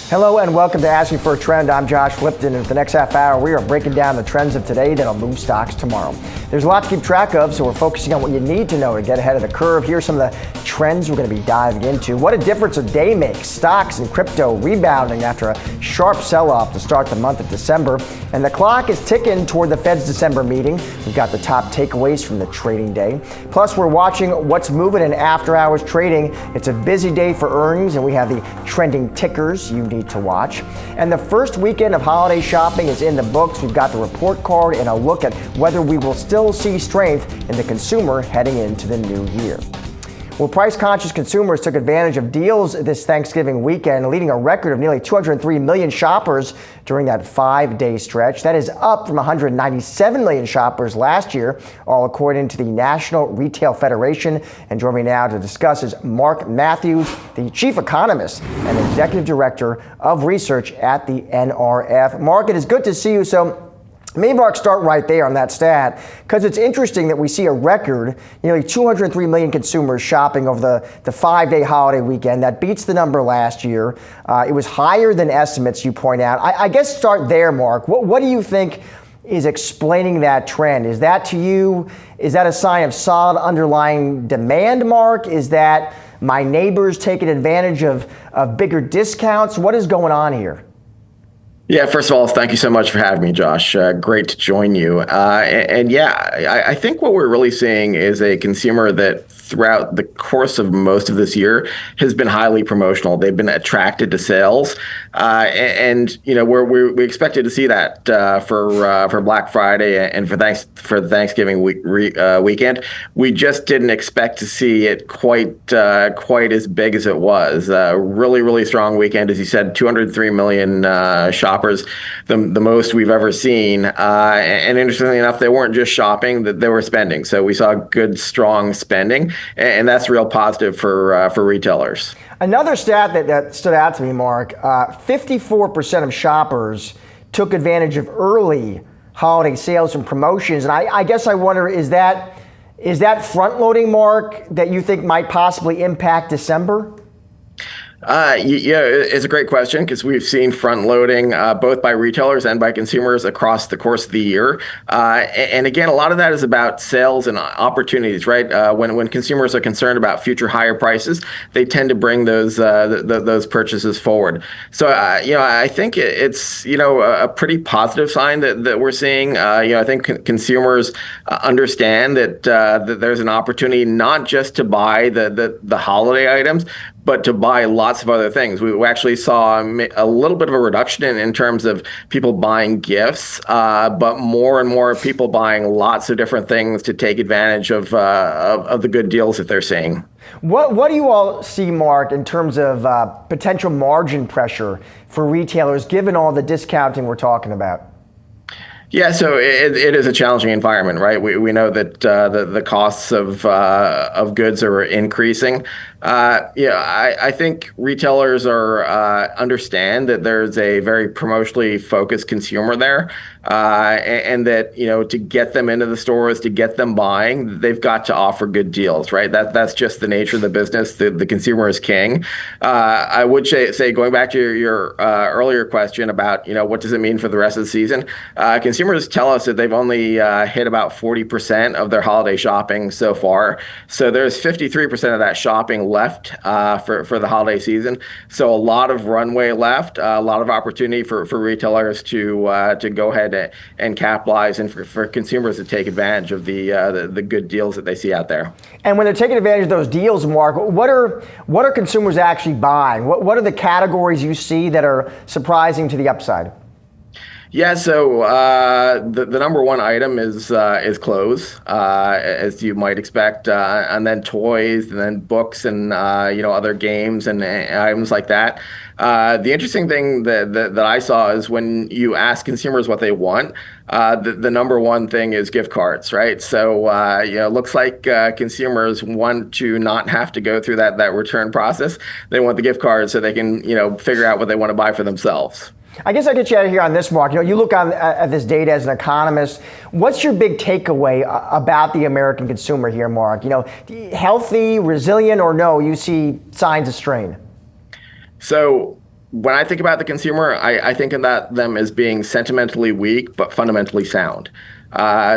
Hello and welcome to Asking for a Trend. I'm Josh Lipton, and for the next half hour, we are breaking down the trends of today that'll move stocks tomorrow. There's a lot to keep track of, so we're focusing on what you need to know to get ahead of the curve. Here are some of the trends we're going to be diving into. What a difference a day makes. Stocks and crypto rebounding after a sharp sell-off to start the month of December. And the clock is ticking toward the Fed's December meeting. We've got the top takeaways from the trading day. Plus, we're watching what's moving in after-hours trading. It's a busy day for earnings, and we have the trending tickers you need to watch. And the first weekend of holiday shopping is in the books. We've got the report card and a look at whether we will still see strength in the consumer heading into the new year. Well, price-conscious consumers took advantage of deals this Thanksgiving weekend, leading a record of nearly 203 million shoppers during that 5-day stretch. That is up from 197 million shoppers last year, all according to the National Retail Federation. And joining me now to discuss is Mark Mathews, the chief economist and executive director of research at the NRF. Mark, it is good to see you. So, maybe, Mark, start right there on that stat, because it's interesting that we see a record, nearly 203 million consumers shopping over the 5-day holiday weekend. That beats the number last year. It was higher than estimates, you point out. I guess start there, Mark. What do you think is explaining that trend? Is that, to you, is that a sign of solid underlying demand, Mark? Is that my neighbors taking advantage of bigger discounts? What is going on here? Yeah, first of all, thank you so much for having me, Josh. Great to join you. I think what we're really seeing is a consumer that throughout the course of most of this year has been highly promotional. They've been attracted to sales. We expected to see that for Black Friday and for the Thanksgiving weekend. We just didn't expect to see it quite as big as it was. Really strong weekend, as you said, 203 million shoppers, the most we've ever seen. And interestingly enough, they weren't just shopping; they were spending. So we saw good, strong spending, and that's real positive for retailers. Another stat that stood out to me, Mark, 54% of shoppers took advantage of early holiday sales and promotions. And I guess I wonder, is that front-loading, Mark, that you think might possibly impact December? Yeah, it's a great question, because we've seen front loading both by retailers and by consumers across the course of the year. And again, a lot of that is about sales and opportunities, right? When consumers are concerned about future higher prices, they tend to bring those purchases forward. So, I think it's, a pretty positive sign that we're seeing. I think consumers understand that there's an opportunity not just to buy the holiday items, but to buy lots of other things. We actually saw a little bit of a reduction in terms of people buying gifts, but more and more people buying lots of different things to take advantage of the good deals that they're seeing. What do you all see, Mark, in terms of potential margin pressure for retailers, given all the discounting we're talking about? Yeah, so it is a challenging environment, right? We know that the costs of goods are increasing. I think retailers understand that there's a very promotionally focused consumer there, and that to get them into the stores, to get them buying, they've got to offer good deals, right? That's just the nature of the business. The consumer is king. I would say going back to your earlier question about what does it mean for the rest of the season, consumers tell us that they've only hit about 40% of their holiday shopping so far. So there's 53% of that shopping left for the holiday season. So a lot of runway left, a lot of opportunity for retailers to go ahead and capitalize, and for consumers to take advantage of the good deals that they see out there. And when they're taking advantage of those deals, Mark, what are consumers actually buying? What are the categories you see that are surprising to the upside? Yeah, so the number one item is clothes, as you might expect, and then toys, and then books, and other games and items like that. The interesting thing that I saw is when you ask consumers what they want, the number one thing is gift cards, right? So it looks like consumers want to not have to go through that return process. They want the gift card so they can figure out what they want to buy for themselves. I guess I get you out of here on this, Mark. You look at this data as an economist. What's your big takeaway about the American consumer here, Mark? Healthy, resilient, or no? You see signs of strain? So when I think about the consumer, I think about them as being sentimentally weak but fundamentally sound.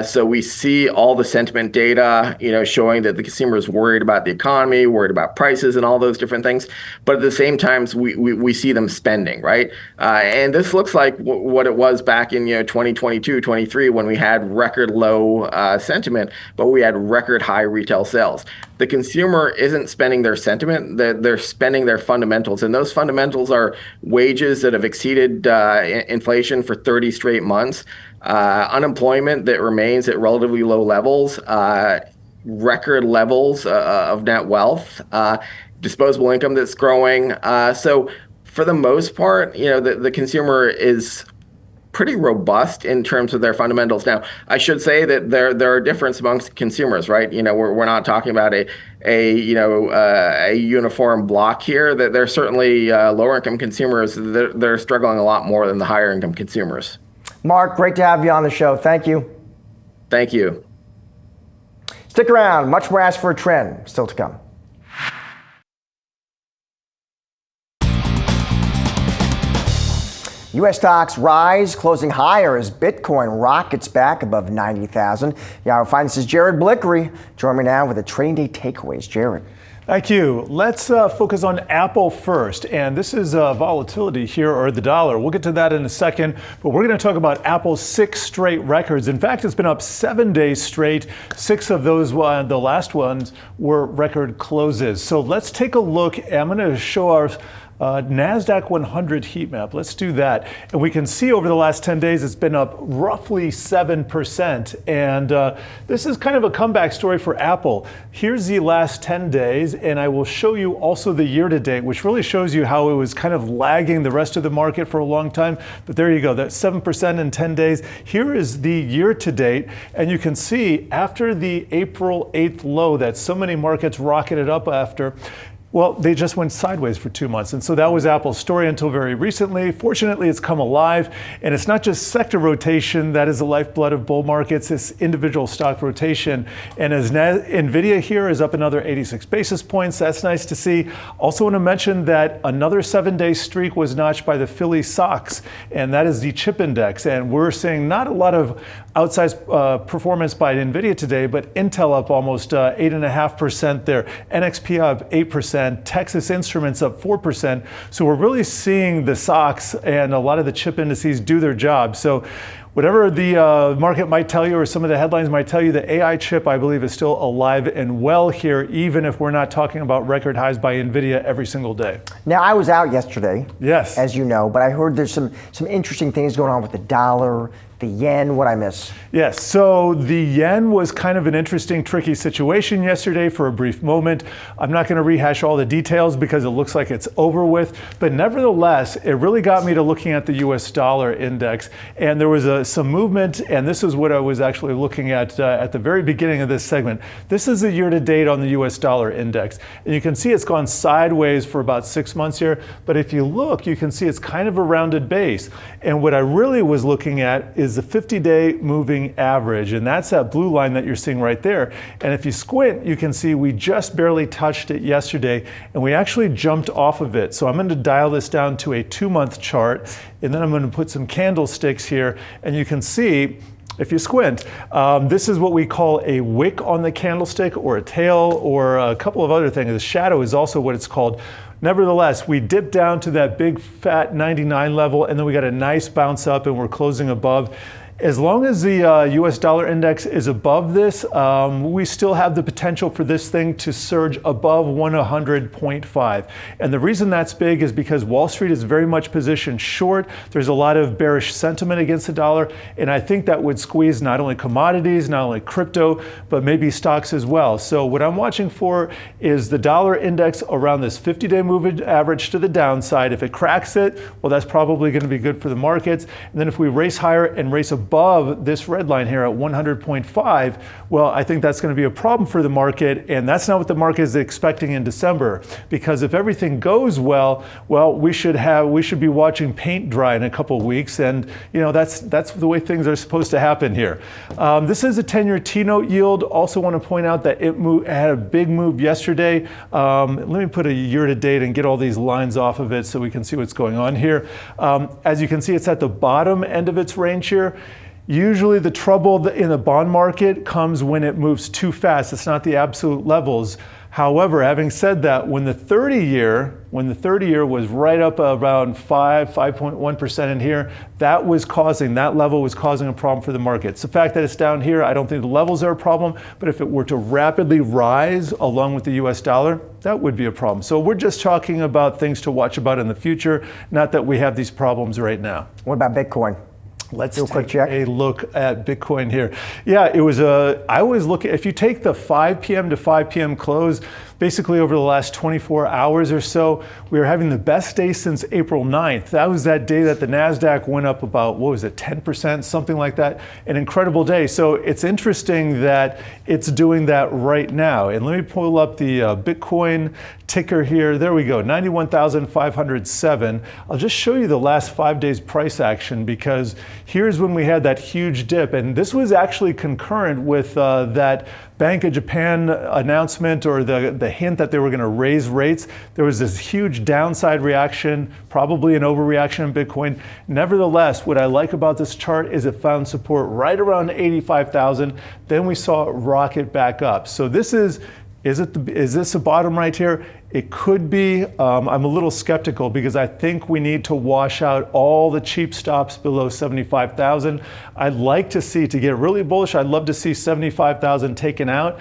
So we see all the sentiment data, showing that the consumer is worried about the economy, worried about prices, and all those different things. But at the same time, we see them spending, right? And this looks like what it was back in 2022, 23, when we had record low sentiment, but we had record high retail sales. The consumer isn't spending their sentiment; they're spending their fundamentals, and those fundamentals are wages that have exceeded inflation for 30 straight months. Unemployment that remains at relatively low levels, record levels of net wealth, disposable income that's growing. So for the most part, the consumer is pretty robust in terms of their fundamentals. Now, I should say that there are differences amongst consumers, right? We're not talking about a uniform block here. That there are certainly lower income consumers that are struggling a lot more than the higher income consumers. Mark, great to have you on the show. Thank you. Thank you. Stick around. Much more Ask for a Trend still to come. U.S. stocks rise, closing higher as Bitcoin rockets back above 90,000. Yahoo Finance's Jared Blickery join me now with the trading day takeaways. Jared. Thank you. Let's focus on Apple first. And this is volatility here, or the dollar. We'll get to that in a second. But we're going to talk about Apple's 6 straight records. In fact, it's been up 7 days straight. 6 of those, the last ones, were record closes. So let's take a look. I'm going to show our NASDAQ 100 heat map. Let's do that. And we can see over the last 10 days, it's been up roughly 7%. And this is kind of a comeback story for Apple. Here's the last 10 days, and I will show you also the year to date, which really shows you how it was kind of lagging the rest of the market for a long time. But there you go, that's 7% in 10 days. Here is the year to date. And you can see after the April 8th low that so many markets rocketed up after, well, they just went sideways for 2 months. And so that was Apple's story until very recently. Fortunately, it's come alive. And it's not just sector rotation that is the lifeblood of bull markets, it's individual stock rotation. And as NVIDIA here is up another 86 basis points, that's nice to see. Also want to mention that another 7-day streak was notched by the Philly Sox, and that is the chip index. And we're seeing not a lot of outsized performance by NVIDIA today, but Intel up almost 8.5% there, NXP up 8%, Texas Instruments up 4%. So we're really seeing the stocks and a lot of the chip indices do their job. So whatever the market might tell you, or some of the headlines might tell you, the AI chip, I believe, is still alive and well here, even if we're not talking about record highs by NVIDIA every single day. Now, I was out yesterday, yes, as you know, but I heard there's some interesting things going on with the dollar, the yen. What I miss? Yes, so the yen was kind of an interesting, tricky situation yesterday for a brief moment. I'm not going to rehash all the details because it looks like it's over with, but nevertheless, it really got me to looking at the US dollar index, and there was some movement, and this is what I was actually looking at the very beginning of this segment. This is the year to date on the US dollar index, and you can see it's gone sideways for about 6 months here, but if you look, you can see it's kind of a rounded base, and what I really was looking at is the 50-day moving average, and that's that blue line that you're seeing right there. And if you squint, you can see we just barely touched it yesterday, and we actually jumped off of it. So I'm going to dial this down to a 2-month chart, and then I'm going to put some candlesticks here, and you can see, if you squint, this is what we call a wick on the candlestick, or a tail, or a couple of other things. The shadow is also what it's called. Nevertheless, we dipped down to that big fat 99 level, and then we got a nice bounce up, and we're closing above. As long as the US dollar index is above this, we still have the potential for this thing to surge above 100.5. And the reason that's big is because Wall Street is very much positioned short. There's a lot of bearish sentiment against the dollar, and I think that would squeeze not only commodities, not only crypto, but maybe stocks as well. So what I'm watching for is the dollar index around this 50-day moving average to the downside. If it cracks it, well, that's probably going to be good for the markets. And then if we race higher and race above above this red line here at 100.5, well, I think that's going to be a problem for the market, and that's not what the market is expecting in December. Because if everything goes well, we should be watching paint dry in a couple of weeks, and that's the way things are supposed to happen here. This is a 10-year T-note yield. Also want to point out that it had a big move yesterday. Let me put a year-to-date and get all these lines off of it so we can see what's going on here. As you can see, it's at the bottom end of its range here. Usually the trouble in the bond market comes when it moves too fast. It's not the absolute levels. However, having said that, when the 30-year was right up around 5.1% in here, that level was causing a problem for the market. It's the fact that it's down here, I don't think the levels are a problem, but if it were to rapidly rise along with the US dollar, that would be a problem. So we're just talking about things to watch about in the future, not that we have these problems right now. What about Bitcoin? Let's take a look at Bitcoin here. Yeah, I always look at, if you take the 5 p.m. to 5 p.m. close, basically over the last 24 hours or so, we were having the best day since April 9th. That was that day that the NASDAQ went up about, 10%, something like that. An incredible day. So it's interesting that it's doing that right now. And let me pull up the Bitcoin ticker here. There we go, 91,507. I'll just show you the last 5 days price action, because here's when we had that huge dip. And this was actually concurrent with that Bank of Japan announcement, or the hint that they were going to raise rates. There was this huge downside reaction, probably an overreaction in Bitcoin. Nevertheless, what I like about this chart is it found support right around 85,000. Then we saw it rocket back up. So this is this a bottom right here? It could be. I'm a little skeptical, because I think we need to wash out all the cheap stops below 75,000. I'd like to see, to get really bullish, I'd love to see 75,000 taken out,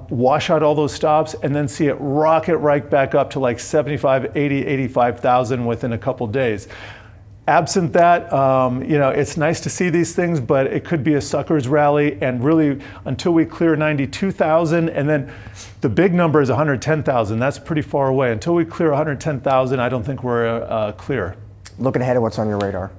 wash out all those stops, and then see it rocket right back up to like 75, 80, 85,000 within a couple days. Absent that, it's nice to see these things, but it could be a sucker's rally, and really until we clear 92,000, and then the big number is 110,000. That's pretty far away. Until we clear 110,000, I don't think we're clear. Looking ahead at what's on your radar.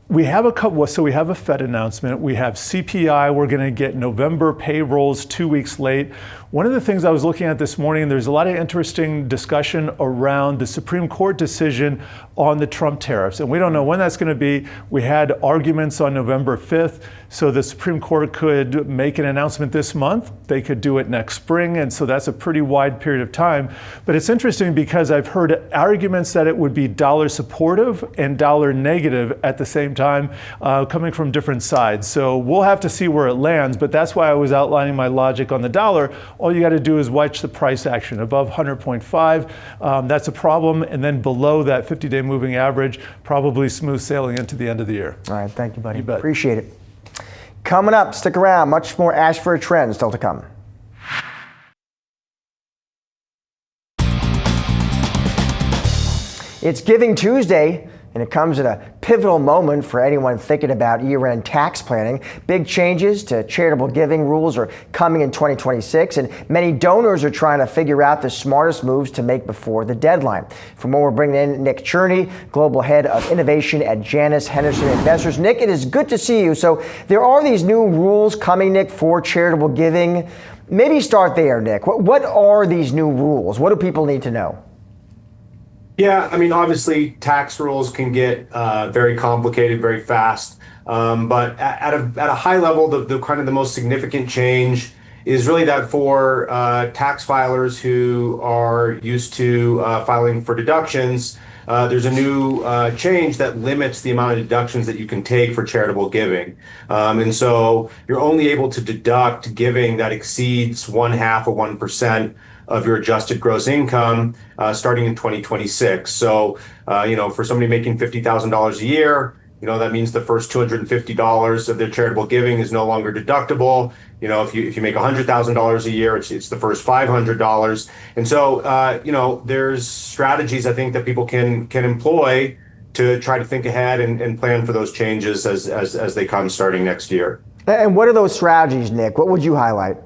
We have a couple, so we have a Fed announcement. We have CPI. We're going to get November payrolls 2 weeks late. One of the things I was looking at this morning, there's a lot of interesting discussion around the Supreme Court decision on the Trump tariffs. And we don't know when that's going to be. We had arguments on November 5th. So the Supreme Court could make an announcement this month. They could do it next spring. And so that's a pretty wide period of time. But it's interesting, because I've heard arguments that it would be dollar supportive and dollar negative at the same time, coming from different sides. So we'll have to see where it lands. But that's why I was outlining my logic on the dollar. All you got to do is watch the price action above 100.5. That's a problem. And then below that 50-day moving average, probably smooth sailing into the end of the year. All right, thank you, buddy. You bet. Appreciate it. Coming up, stick around. Much more Ashford Trends still to come. It's Giving Tuesday, and it comes at a pivotal moment for anyone thinking about year-end tax planning. Big changes to charitable giving rules are coming in 2026, and many donors are trying to figure out the smartest moves to make before the deadline. For more, we're bringing in Nick Cherney, Global Head of Innovation at Janus, Henderson Investors. Nick, it is good to see you. So there are these new rules coming, Nick, for charitable giving. Maybe start there, Nick. What are these new rules? What do people need to know? Yeah, I mean, obviously, tax rules can get very complicated very fast. But at a high level, the kind of the most significant change is really that for tax filers who are used to filing for deductions, there's a new change that limits the amount of deductions that you can take for charitable giving. And so you're only able to deduct giving that exceeds 0.5 of 1% of your adjusted gross income starting in 2026. So, for somebody making $50,000 a year, that means the first $250 of their charitable giving is no longer deductible. If you make $100,000 a year, it's the first $500. And so, there's strategies I think that people can employ to try to think ahead and plan for those changes as they come starting next year. And what are those strategies, Nick? What would you highlight?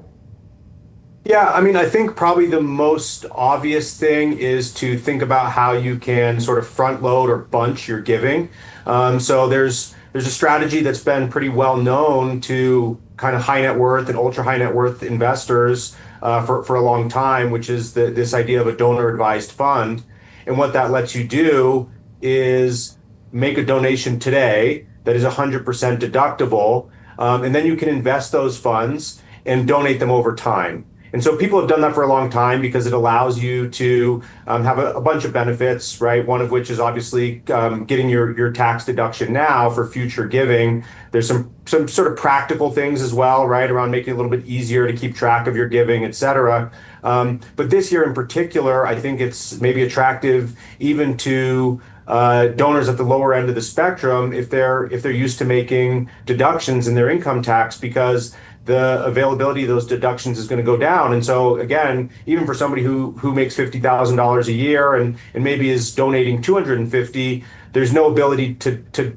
Yeah, I mean, I think probably the most obvious thing is to think about how you can sort of front load or bunch your giving. So there's there's a strategy that's been pretty well known to kind of high net worth and ultra high net worth investors for a long time, which is this idea of a donor advised fund. And what that lets you do is make a donation today that is 100% deductible, and then you can invest those funds and donate them over time. And so people have done that for a long time because it allows you to have a bunch of benefits, right? One of which is obviously getting your tax deduction now for future giving. There's some sort of practical things as well, right, around making it a little bit easier to keep track of your giving, et cetera. But this year in particular, I think it's maybe attractive even to donors at the lower end of the spectrum if they're used to making deductions in their income tax, because the availability of those deductions is going to go down. And so again, even for somebody who makes $50,000 a year and maybe is donating $250, there's no ability to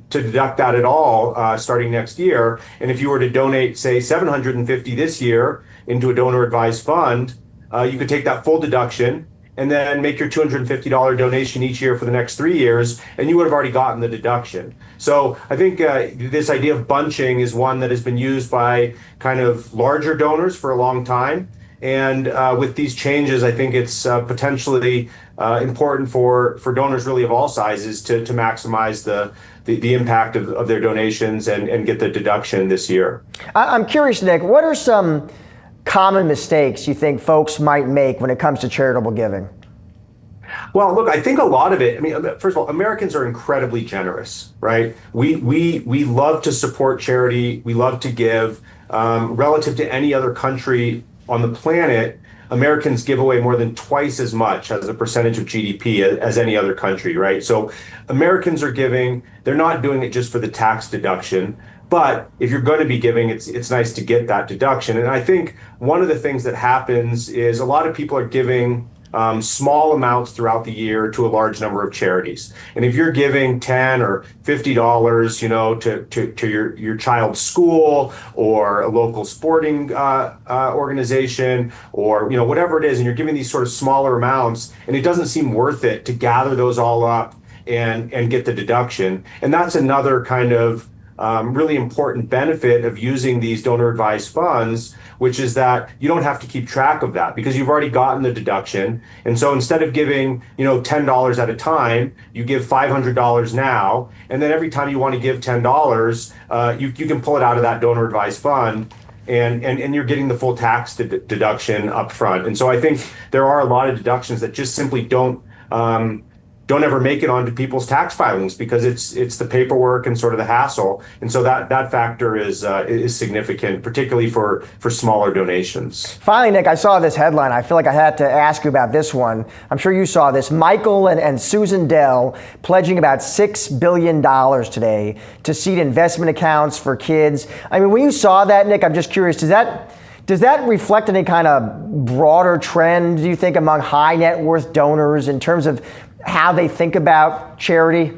deduct that at all starting next year. And if you were to donate, say, $750 this year into a donor advised fund, you could take that full deduction and then make your $250 donation each year for the next 3 years, and you would have already gotten the deduction. So I think this idea of bunching is one that has been used by kind of larger donors for a long time. And with these changes, I think it's potentially important for donors really of all sizes to maximize the impact of their donations and get the deduction this year. I'm curious, Nick, what are some common mistakes you think folks might make when it comes to charitable giving? Well, look, I think a lot of it, I mean, first of all, Americans are incredibly generous, right? We love to support charity. We love to give. Relative to any other country on the planet, Americans give away more than twice as much as a percentage of GDP as any other country, right? So Americans are giving. They're not doing it just for the tax deduction. But if you're going to be giving, it's nice to get that deduction. And I think one of the things that happens is a lot of people are giving small amounts throughout the year to a large number of charities. And if you're giving $10 or $50, to your child's school or a local sporting organization or whatever it is, and you're giving these sort of smaller amounts, and it doesn't seem worth it to gather those all up and get the deduction. And that's another kind of really important benefit of using these donor advised funds, which is that you don't have to keep track of that because you've already gotten the deduction. And so instead of giving, $10 at a time, you give $500 now. And then every time you want to give $10, you can pull it out of that donor advised fund. And you're getting the full tax deduction up front. And so I think there are a lot of deductions that just simply don't ever make it onto people's tax filings because it's the paperwork and sort of the hassle. And so that factor is significant, particularly for smaller donations. Finally, Nick, I saw this headline. I feel like I had to ask you about this one. I'm sure you saw this. Michael and Susan Dell pledging about $6 billion today to seed investment accounts for kids. I mean, when you saw that, Nick, I'm just curious, does that reflect any kind of broader trend, do you think, among high net worth donors in terms of how they think about charity?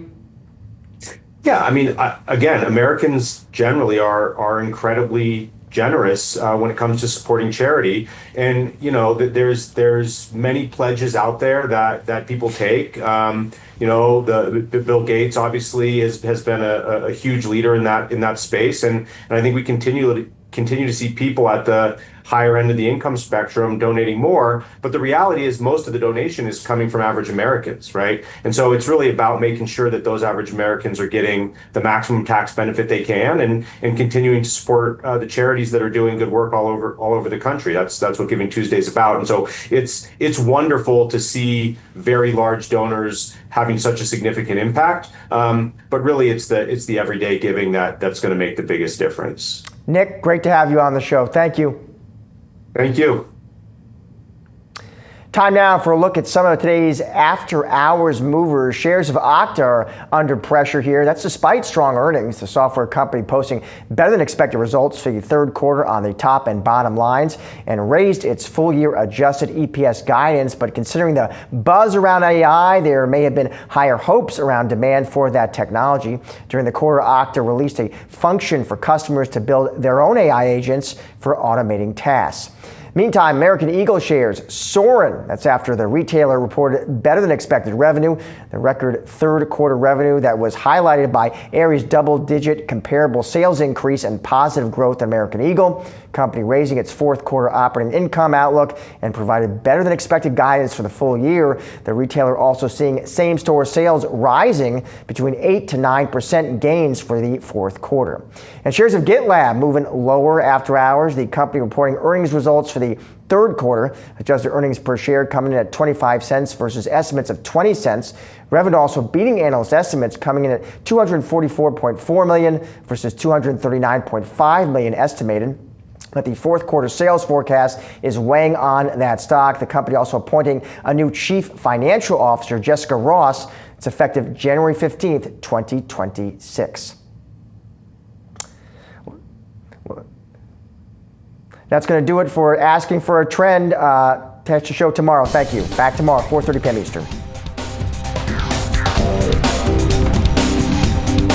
Yeah, I mean, again, Americans generally are incredibly generous when it comes to supporting charity, and there's many pledges out there that people take. The Bill Gates obviously has been a huge leader in that space, and I think we continue to see people at the higher end of the income spectrum donating more. But the reality is most of the donation is coming from average Americans, right? And so it's really about making sure that those average Americans are getting the maximum tax benefit they can and continuing to support the charities that are doing good work all over the country. That's what Giving Tuesday is about. And so it's wonderful to see very large donors having such a significant impact. But really it's the everyday giving that's going to make the biggest difference. Nick, great to have you on the show. Thank you. Thank you. Time now for a look at some of today's after-hours movers. Shares of Okta are under pressure here. That's despite strong earnings. The software company posting better than expected results for the third quarter on the top and bottom lines and raised its full-year adjusted EPS guidance. But considering the buzz around AI, there may have been higher hopes around demand for that technology. During the quarter, Okta released a function for customers to build their own AI agents for automating tasks. Meantime, American Eagle shares soaring. That's after the retailer reported better than expected revenue. The record third quarter revenue that was highlighted by Aerie's double-digit comparable sales increase and positive growth in American Eagle. Company raising its fourth quarter operating income outlook and provided better than expected guidance for the full year. The retailer also seeing same-store sales rising between 8 to 9% gains for the fourth quarter. And shares of GitLab moving lower after hours. The company reporting earnings results for the third quarter. Adjusted earnings per share coming in at 25 cents versus estimates of 20 cents. Revenue also beating analyst estimates, coming in at 244.4 million versus 239.5 million estimated. But the fourth quarter sales forecast is weighing on that stock. The company also appointing a new chief financial officer, Jessica Ross. It's effective January 15th, 2026. That's going to do it for Asking for a Trend. Catch the show tomorrow. Thank you. Back tomorrow, 4:30 p.m. Eastern.